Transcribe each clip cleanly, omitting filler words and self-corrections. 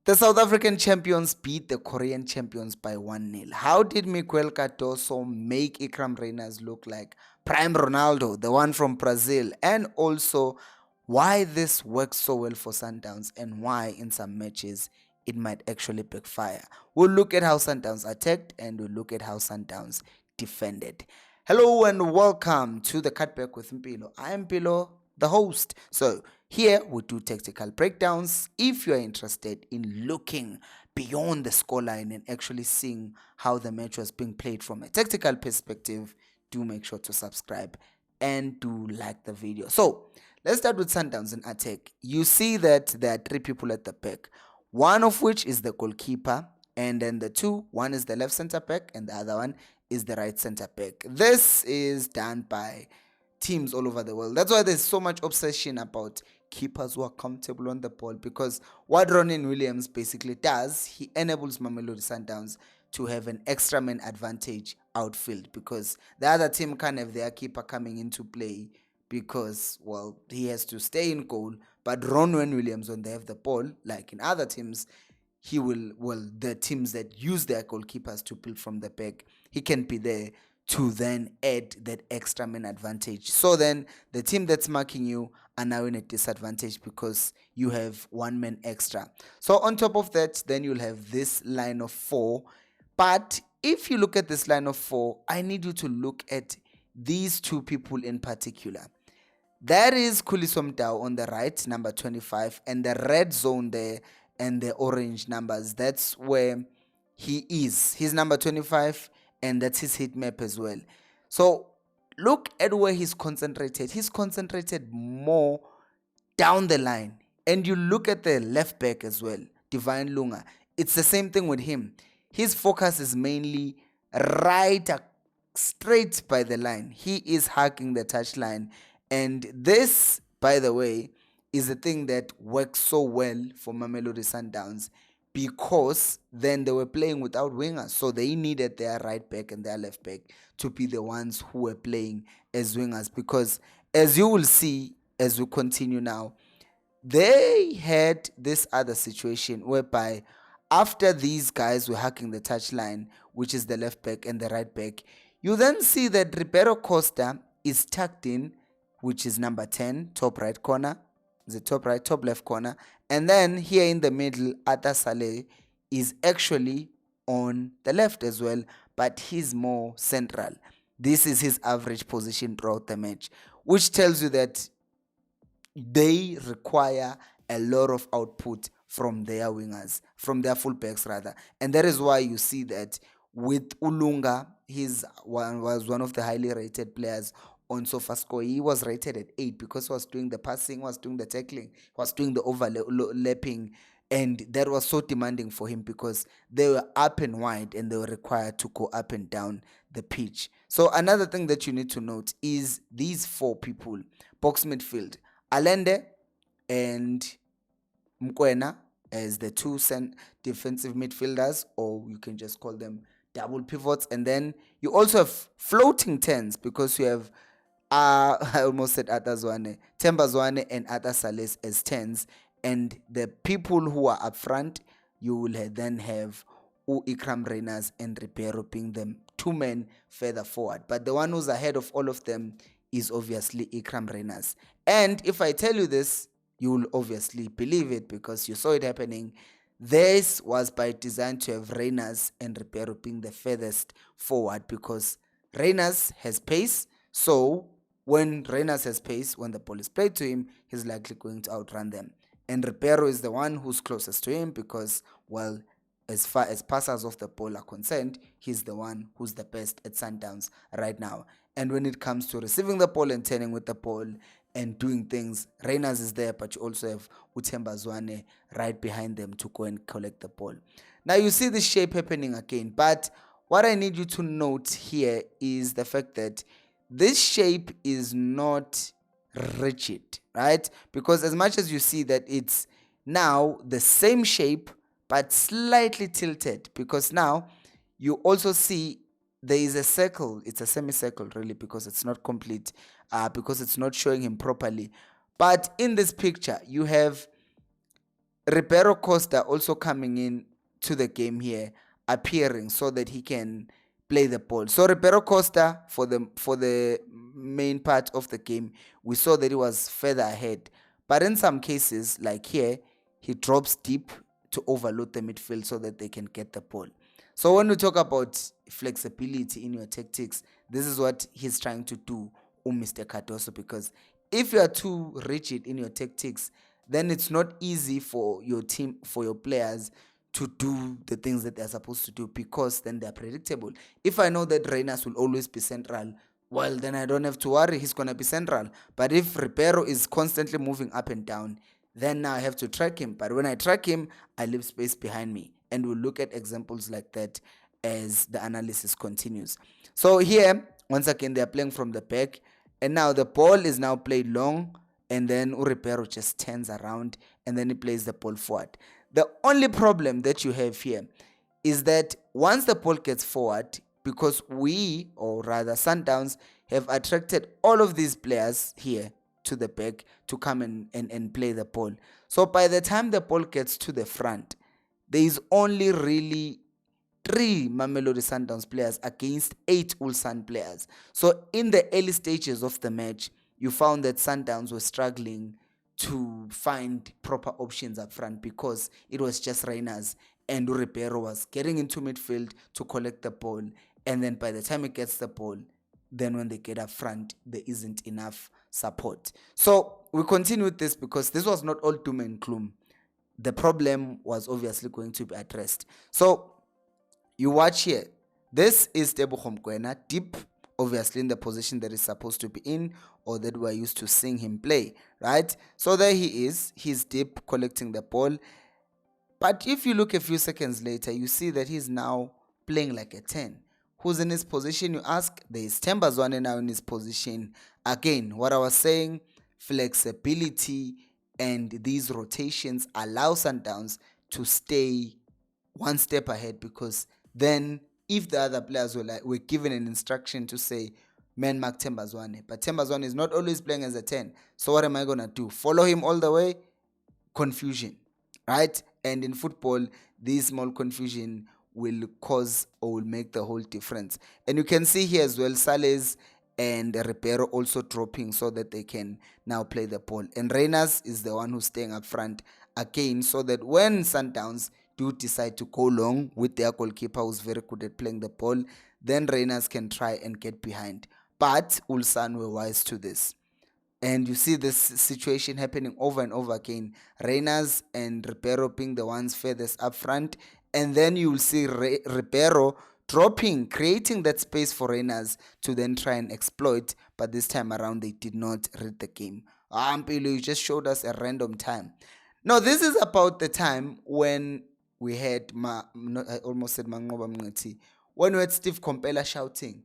The South African champions beat the Korean champions by 1-0. How did Miguel Cardoso make Ikram Reyners look like Prime Ronaldo, the one from Brazil? And also, why this works so well for Sundowns and why in some matches it might actually backfire. We'll look at how Sundowns attacked and we'll look at how Sundowns defended. Hello and welcome to the Cutback with Mpilo. I am Mpilo, the host. So here we do tactical breakdowns. If you are interested in looking beyond the scoreline and actually seeing how the match was being played from a tactical perspective, do make sure to subscribe and do like the video. So let's start with Sundowns in attack. You see that there are three people at the back, one of which is the goalkeeper, and then the two, one is the left center back and the other one is the right center back. This is done by teams all over the world. That's why there's so much obsession about keepers who are comfortable on the ball, because what Ronan Williams basically does, he enables Mamelodi Sundowns to have an extra man advantage outfield, because the other team can't have their keeper coming into play because, well, he has to stay in goal. But Ronwen Williams, when they have the ball, like in other teams, he will, well, the teams that use their goalkeepers to build from the back, he can be there to then add that extra man advantage. So then the team that's marking you are now in a disadvantage because you have one man extra. So on top of that, then you'll have this line of four. But if you look at this line of four, I need you to look at these two people in particular. That is Khuliso Mdau on the right, number 25, and the red zone there and the orange numbers, that's where he is. He's number 25 and that's his heat map as well. So look at where he's concentrated. He's concentrated more down the line. And you look at the left back as well, Divine Lunga. It's the same thing with him. His focus is mainly right straight by the line. He is hugging the touchline. And this, by the way, is the thing that works so well for Mamelodi Sundowns, because then they were playing without wingers. So they needed their right back and their left back to be the ones who were playing as wingers. Because as you will see as we continue now, they had this other situation whereby after these guys were hacking the touchline, which is the left back and the right back, you then see that Ribeiro Costa is tucked in, which is number 10, top right corner, the top right, top left corner. And then here in the middle, Atta Saleh is actually on the left as well, but he's more central. This is his average position throughout the match, which tells you that they require a lot of output from their wingers, from their fullbacks rather. And that is why you see that with Ulunga, was one of the highly rated players on SofaScore. He was rated at 8 because he was doing the passing, was doing the tackling, was doing the overlapping, and that was so demanding for him because they were up and wide and they were required to go up and down the pitch. So another thing that you need to note is these four people, box midfield, Allende and Mkwena as the two defensive midfielders, or you can just call them double pivots. And then you also have floating tens, because you have I almost said Atta Zwane, Temba Zwane and Atta Saleh as tens, and the people who are up front, you will then have Ikram Reyners and Ribeiro being the two men further forward. But the one who's ahead of all of them is obviously Ikram Reyners. And if I tell you this, you will obviously believe it because you saw it happening. This was by design to have Reyners and Ribeiro being the furthest forward, because Reyners has pace. So when Reyners has pace, when the ball is played to him, he's likely going to outrun them. And Ribeiro is the one who's closest to him because, well, as far as passers of the ball are concerned, he's the one who's the best at Sundowns right now. And when it comes to receiving the ball and turning with the ball and doing things, Reyners is there, but you also have Utemba Zwane right behind them to go and collect the ball. Now you see this shape happening again, but what I need you to note here is the fact that this shape is not rigid, right? Because as much as you see that it's now the same shape but slightly tilted, because now you also see there is a circle. It's a semicircle really, because it's not complete, because it's not showing him properly. But in this picture you have Ribeiro Costa also coming in to the game here, appearing so that he can play the ball. So Ribeiro Costa, for the main part of the game, we saw that he was further ahead. But in some cases, like here, he drops deep to overload the midfield so that they can get the ball. So when we talk about flexibility in your tactics, this is what he's trying to do, Mr. Cardoso, because if you are too rigid in your tactics, then it's not easy for your team, for your players to do the things that they're supposed to do, because then they're predictable. If I know that Reynas will always be central, well, then I don't have to worry, he's going to be central. But if Ribeiro is constantly moving up and down, then now I have to track him. But when I track him, I leave space behind me. And we'll look at examples like that as the analysis continues. So here, once again, they're playing from the back. And now the ball is now played long, and then Ribeiro just turns around and then he plays the ball forward. The only problem that you have here is that once the ball gets forward, because we, or rather Sundowns, have attracted all of these players here to the back to come and play the ball. So by the time the ball gets to the front, there is only really 3 Mamelodi Sundowns players against 8 Ulsan players. So in the early stages of the match, you found that Sundowns were struggling to find proper options up front because it was just Reynas, and Ribeiro was getting into midfield to collect the ball. And then by the time he gets the ball, then when they get up front, there isn't enough support. So we continue with this because this was not all doom and gloom. The problem was obviously going to be addressed. So you watch here. This is Tebogo Mokoena, deep, obviously in the position that he's supposed to be in, or that we're used to seeing him play, right? So there he is. He's deep, collecting the ball. But if you look a few seconds later, you see that he's now playing like a 10. Who's in his position, you ask? There is Themba Zwane now in his position. Again, what I was saying, flexibility and these rotations allow Sundowns to stay one step ahead, because then if the other players were given an instruction to say man mark Themba Zwane, but Themba Zwane is not always playing as a 10, so what am I going to do? Follow him all the way? Confusion, right? And in football, this small confusion will cause or will make the whole difference. And you can see here as well, Sales and Ribeiro also dropping so that they can now play the ball. And Reynas is the one who's staying up front again, so that when Sundowns do decide to go long with their goalkeeper who's very good at playing the ball, then Reynas can try and get behind. But Ulsan were wise to this. And you see this situation happening over and over again. Reynas and Ribeiro being the ones furthest up front. And then you will see Ribeiro dropping, creating that space for Reynas to then try and exploit. But this time around, they did not read the game. Ampilo, you just showed us a random time. No, this is about the time when we had, I almost said Mangoba Mngati, when we had Steve Kompela shouting,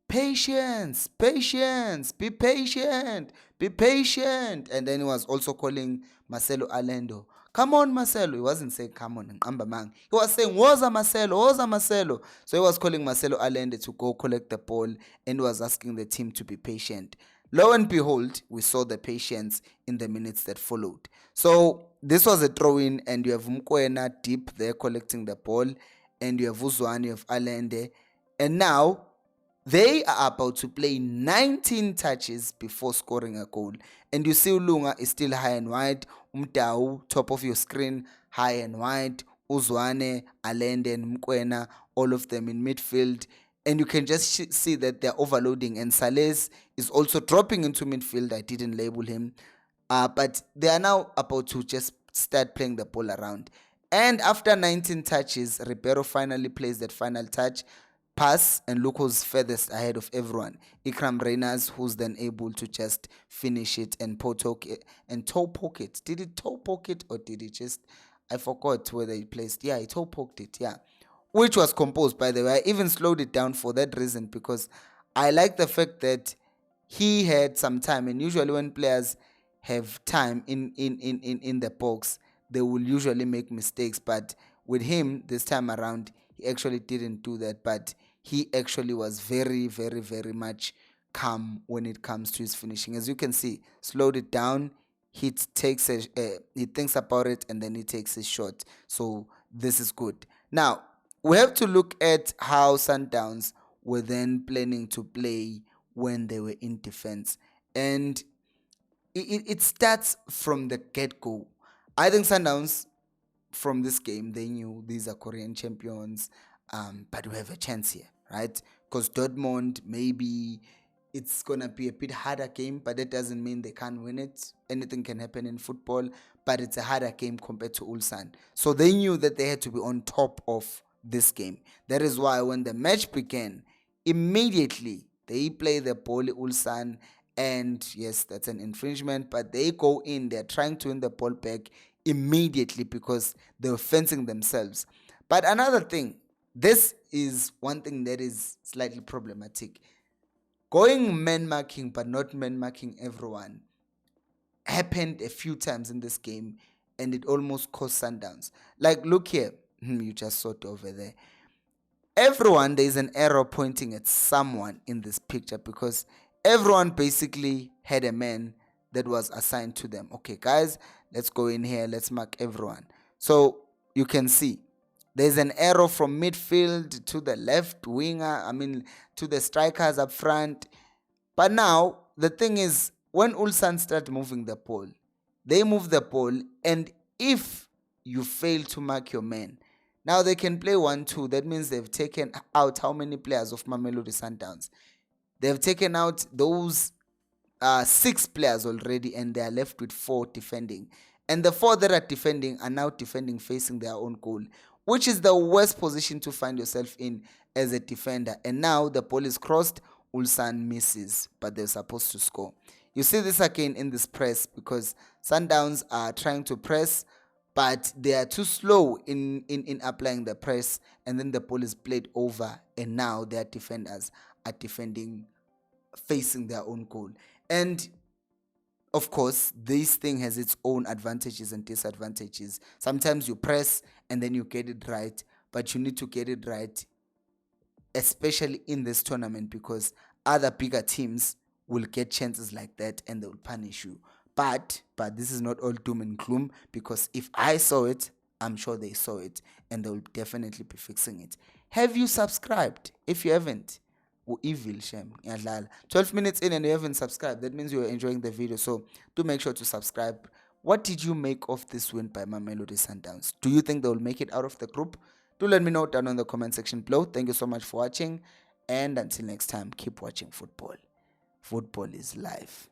patience, patience, be patient, be patient. And then he was also calling Marcelo Allende. Come on, Marcelo. He wasn't saying come on, Mang. He was saying, Woza Marcelo, Woza Marcelo. So he was calling Marcelo Allende to go collect the ball and was asking the team to be patient. Lo and behold, we saw the patience in the minutes that followed. So this was a throw-in, and you have Mokoena deep there collecting the ball, and you have Uzwane, you have Allende. And now they are about to play 19 touches before scoring a goal. And you see Ulunga is still high and wide. Umtau, top of your screen, high and wide. Uzwane, Allende, and Mokoena, all of them in midfield. And you can just see that they're overloading. And Sales is also dropping into midfield. I didn't label him. But they are now about to just start playing the ball around. And after 19 touches, Ribeiro finally plays that final touch pass, and look who's furthest ahead of everyone. Ikram Reynas, who's then able to just finish it and toe poke it. Did he toe poke it, or did he just, I forgot whether he placed, yeah, he toe poked it, yeah. Which was composed, by the way. I even slowed it down for that reason, because I like the fact that he had some time, and usually when players have time in the box, they will usually make mistakes. But with him this time around, he actually didn't do that, but he actually was very, very, very much calm when it comes to his finishing. As you can see, slowed it down, he thinks about it and then he takes his shot. So this is good. Now we have to look at how Sundowns were then planning to play when they were in defense, and it starts from the get-go. I think Sundowns from this game, they knew these are Korean champions, but we have a chance here, right? Because Dortmund, maybe it's gonna be a bit harder game, but that doesn't mean they can't win it. Anything can happen in football, but it's a harder game compared to Ulsan. So they knew that they had to be on top of this game. That is why when the match began, immediately they play the ball Ulsan, and yes, that's an infringement, but they go in, they're trying to win the ball back immediately because they were fencing themselves. But another thing, this is one thing that is slightly problematic. Going man marking but not man marking everyone happened a few times in this game, and it almost cost Sundowns. Like, look here, you just saw it over there. Everyone, there is an arrow pointing at someone in this picture because everyone basically had a man that was assigned to them. Okay, guys, let's go in here, let's mark everyone. So you can see there's an arrow from midfield to the left winger, to the strikers up front. But now the thing is, when Ulsan start moving the ball, they move the ball, and if you fail to mark your man, now they can play 1-2. That means they've taken out how many players of Mamelodi Sundowns? They've taken out those 6 players already, and they are left with 4 defending. And the 4 that are defending are now defending facing their own goal, which is the worst position to find yourself in as a defender. And now the ball is crossed, Ulsan misses, but they're supposed to score. You see this again in this press because Sundowns are trying to press, but they are too slow in applying the press, and then the ball is played over, and now their defenders are defending facing their own goal. And of course, this thing has its own advantages and disadvantages. Sometimes you press and then you get it right, but you need to get it right, especially in this tournament, because other bigger teams will get chances like that and they will punish you. But this is not all doom and gloom, because if I saw it, I'm sure they saw it, and they will definitely be fixing it. Have you subscribed? If you haven't, evil shame. 12 minutes in and you haven't subscribed, that means you're enjoying the video. So do make sure to subscribe. What did you make of this win by Mamelodi Sundowns? Do you think they will make it out of the group? Do let me know down in the comment section below. Thank you so much for watching, and until next time, keep watching football. Football is life.